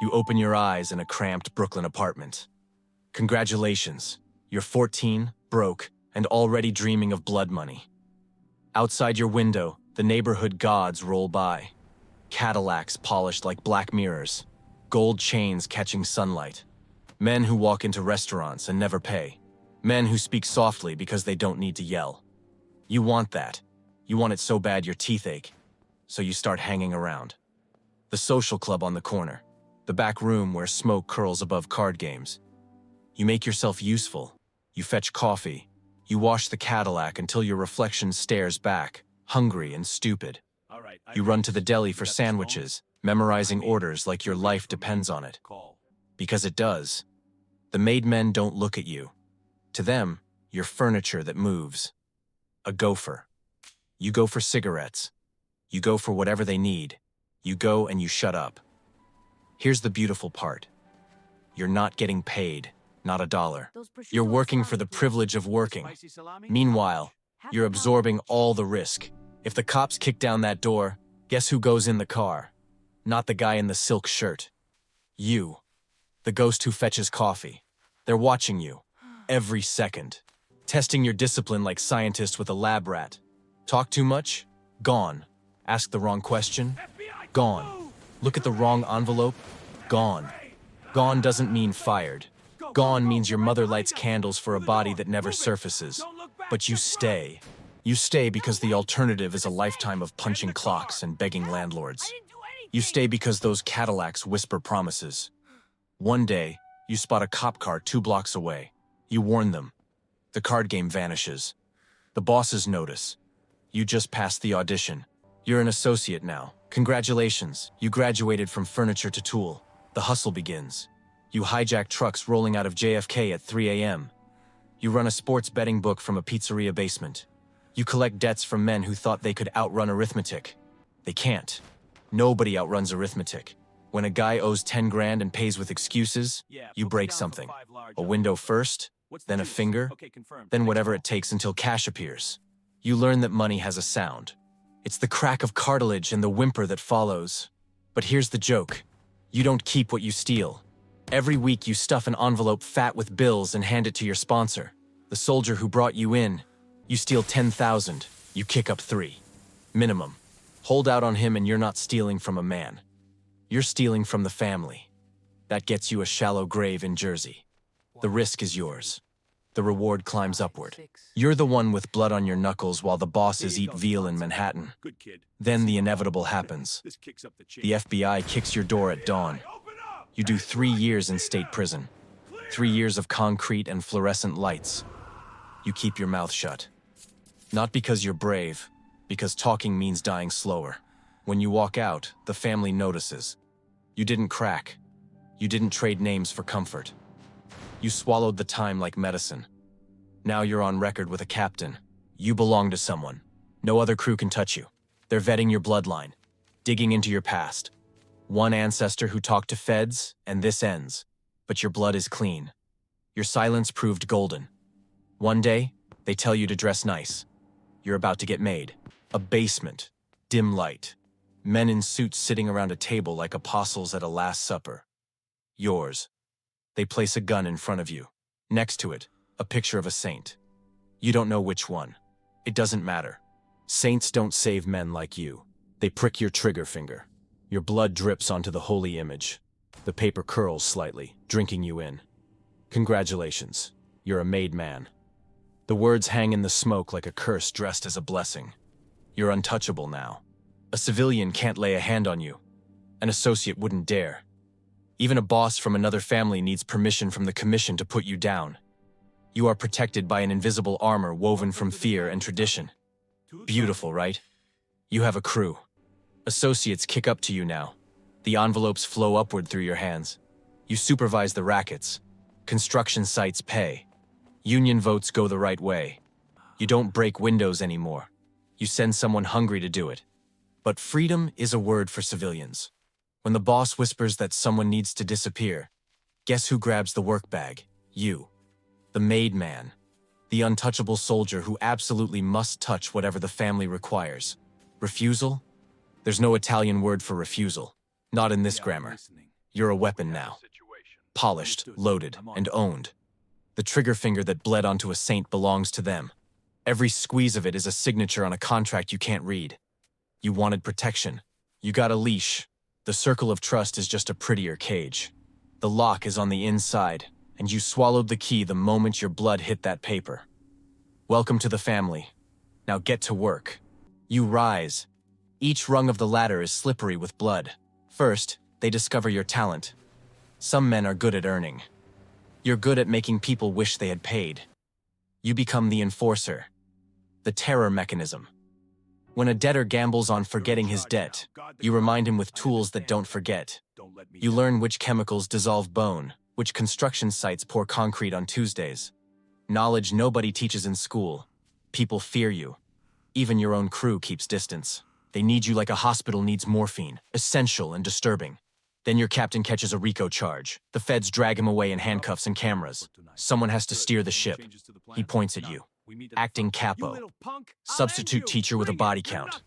You open your eyes in a cramped Brooklyn apartment. Congratulations, you're 14, broke, and already dreaming of blood money. Outside your window, the neighborhood gods roll by. Cadillacs polished like black mirrors, gold chains catching sunlight. Men who walk into restaurants and never pay. Men who speak softly because they don't need to yell. You want that. You want it so bad your teeth ache. So you start hanging around. The social club on the corner. The back room where smoke curls above card games. You make yourself useful. You fetch coffee. You wash the Cadillac until your reflection stares back, hungry and stupid. You run to the deli for sandwiches, memorizing orders like your life depends on it. Because it does. The made men don't look at you. To them, you're furniture that moves. A gopher. You go for cigarettes. You go for whatever they need. You go and you shut up. Here's the beautiful part. You're not getting paid, not a dollar. You're working for the privilege of working. Meanwhile, you're absorbing all the risk. If the cops kick down that door, guess who goes in the car? Not the guy in the silk shirt. You. The ghost who fetches coffee. They're watching you. Every second. Testing your discipline like scientists with a lab rat. Talk too much? Gone. Ask the wrong question? Gone. Look at the wrong envelope? Gone. Gone doesn't mean fired. Gone means your mother lights candles for a body that never surfaces. But you stay. You stay because the alternative is a lifetime of punching clocks and begging landlords. You stay because those Cadillacs whisper promises. One day, you spot a cop car 2 blocks away. You warn them. The card game vanishes. The bosses notice. You just passed the audition. You're an associate now. Congratulations, you graduated from furniture to tool. The hustle begins. You hijack trucks rolling out of JFK at 3 a.m. You run a sports betting book from a pizzeria basement. You collect debts from men who thought they could outrun arithmetic. They can't. Nobody outruns arithmetic. When a guy owes 10 grand and pays with excuses, you break something. A window first, then a finger, then whatever it takes until cash appears. You learn that money has a sound. It's the crack of cartilage and the whimper that follows. But here's the joke. You don't keep what you steal. Every week you stuff an envelope fat with bills and hand it to your sponsor, the soldier who brought you in. You steal 10,000, you kick up 3. Minimum. Hold out on him and you're not stealing from a man. You're stealing from the family. That gets you a shallow grave in Jersey. The risk is yours. The reward climbs upward. You're the one with blood on your knuckles while the bosses eat veal in Manhattan. Then the inevitable happens. The FBI kicks your door at dawn. You do 3 years in state prison. 3 years of concrete and fluorescent lights. You keep your mouth shut. Not because you're brave, because talking means dying slower. When you walk out, the family notices. You didn't crack. You didn't trade names for comfort. You swallowed the time like medicine. Now you're on record with a captain. You belong to someone. No other crew can touch you. They're vetting your bloodline, digging into your past. One ancestor who talked to feds, and this ends. But your blood is clean. Your silence proved golden. One day, they tell you to dress nice. You're about to get made. A basement. Dim light. Men in suits sitting around a table like apostles at a Last Supper. Yours. They place a gun in front of you. Next to it, a picture of a saint. You don't know which one. It doesn't matter. Saints don't save men like you. They prick your trigger finger. Your blood drips onto the holy image. The paper curls slightly, drinking you in. Congratulations. You're a made man. The words hang in the smoke like a curse dressed as a blessing. You're untouchable now. A civilian can't lay a hand on you. An associate wouldn't dare. Even a boss from another family needs permission from the commission to put you down. You are protected by an invisible armor woven from fear and tradition. Beautiful, right? You have a crew. Associates kick up to you now. The envelopes flow upward through your hands. You supervise the rackets. Construction sites pay. Union votes go the right way. You don't break windows anymore. You send someone hungry to do it. But freedom is a word for civilians. When the boss whispers that someone needs to disappear, guess who grabs the work bag? You. The made man. The untouchable soldier who absolutely must touch whatever the family requires. Refusal? There's no Italian word for refusal. Not in this grammar. You're a weapon now. Polished, loaded, and owned. The trigger finger that bled onto a saint belongs to them. Every squeeze of it is a signature on a contract you can't read. You wanted protection. You got a leash. The circle of trust is just a prettier cage. The lock is on the inside, and you swallowed the key the moment your blood hit that paper. Welcome to the family. Now get to work. You rise. Each rung of the ladder is slippery with blood. First, they discover your talent. Some men are good at earning. You're good at making people wish they had paid. You become the enforcer. The terror mechanism. When a debtor gambles on forgetting his debt, you remind him with tools that don't forget. You learn which chemicals dissolve bone, which construction sites pour concrete on Tuesdays. Knowledge nobody teaches in school. People fear you. Even your own crew keeps distance. They need you like a hospital needs morphine, essential and disturbing. Then your captain catches a RICO charge. The feds drag him away in handcuffs and cameras. Someone has to steer the ship. He points at you. Acting capo. Substitute teacher with a body count.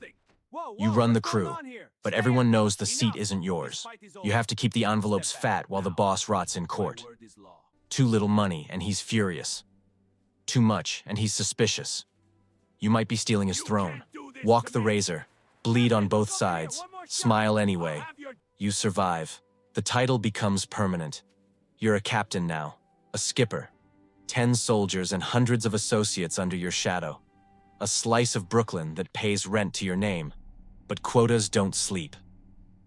You run the crew, but everyone knows the seat isn't yours. You have to keep the envelopes fat while the boss rots in court. Too little money, and he's furious. Too much, and he's suspicious. You might be stealing his throne. Walk the razor. Bleed on both sides. Smile anyway. You survive. The title becomes permanent. You're a captain now. A skipper. 10 soldiers and hundreds of associates under your shadow. A slice of Brooklyn that pays rent to your name. But quotas don't sleep.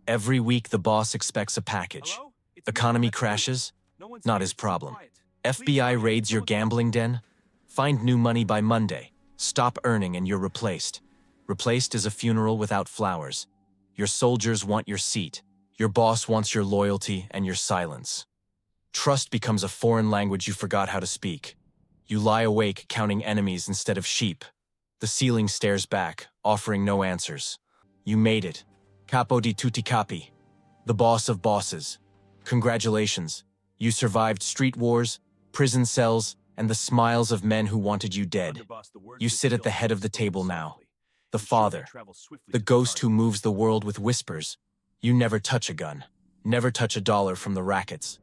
Every week the boss expects a package. Economy crashes? Not his problem. FBI raids your gambling den? Find new money by Monday. Stop earning and you're replaced. Replaced is a funeral without flowers. Your soldiers want your seat. Your boss wants your loyalty and your silence. Trust becomes a foreign language you forgot how to speak. You lie awake counting enemies instead of sheep. The ceiling stares back, offering no answers. You made it. Capo di tutti capi. The boss of bosses. Congratulations. You survived street wars, prison cells, and the smiles of men who wanted you dead. You sit at the head of the table now. The father. The ghost who moves the world with whispers. You never touch a gun. Never touch a dollar from the rackets.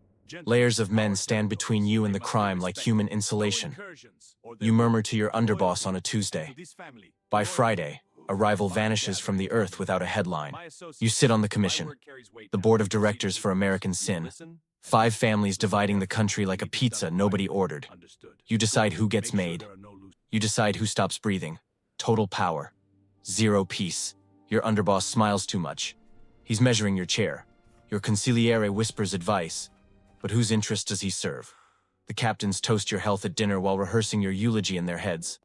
Layers of men stand between you and the crime like human insulation. You murmur to your underboss on a Tuesday. By Friday, a rival vanishes from the earth without a headline. You sit on the commission, the board of directors for American Sin. 5 families dividing the country like a pizza nobody ordered. You decide who gets made. You decide who stops breathing. Total power. Zero peace. Your underboss smiles too much. He's measuring your chair. Your consigliere whispers advice. But whose interest does he serve? The captains toast your health at dinner while rehearsing your eulogy in their heads.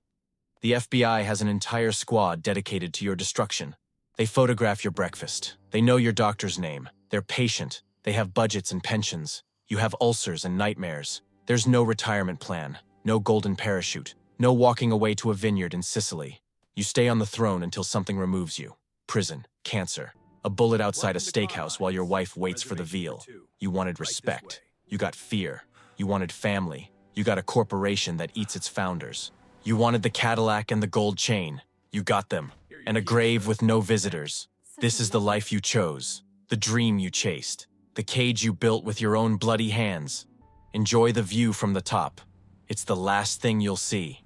The FBI has an entire squad dedicated to your destruction. They photograph your breakfast. They know your doctor's name. They're patient. They have budgets and pensions. You have ulcers and nightmares. There's no retirement plan, no golden parachute, no walking away to a vineyard in Sicily. You stay on the throne until something removes you. Prison, cancer, a bullet outside a steakhouse while your wife waits for the veal. You wanted respect. You got fear. You wanted family. You got a corporation that eats its founders. You wanted the Cadillac and the gold chain. You got them. And a grave with no visitors. This is the life you chose. The dream you chased. The cage you built with your own bloody hands. Enjoy the view from the top. It's the last thing you'll see.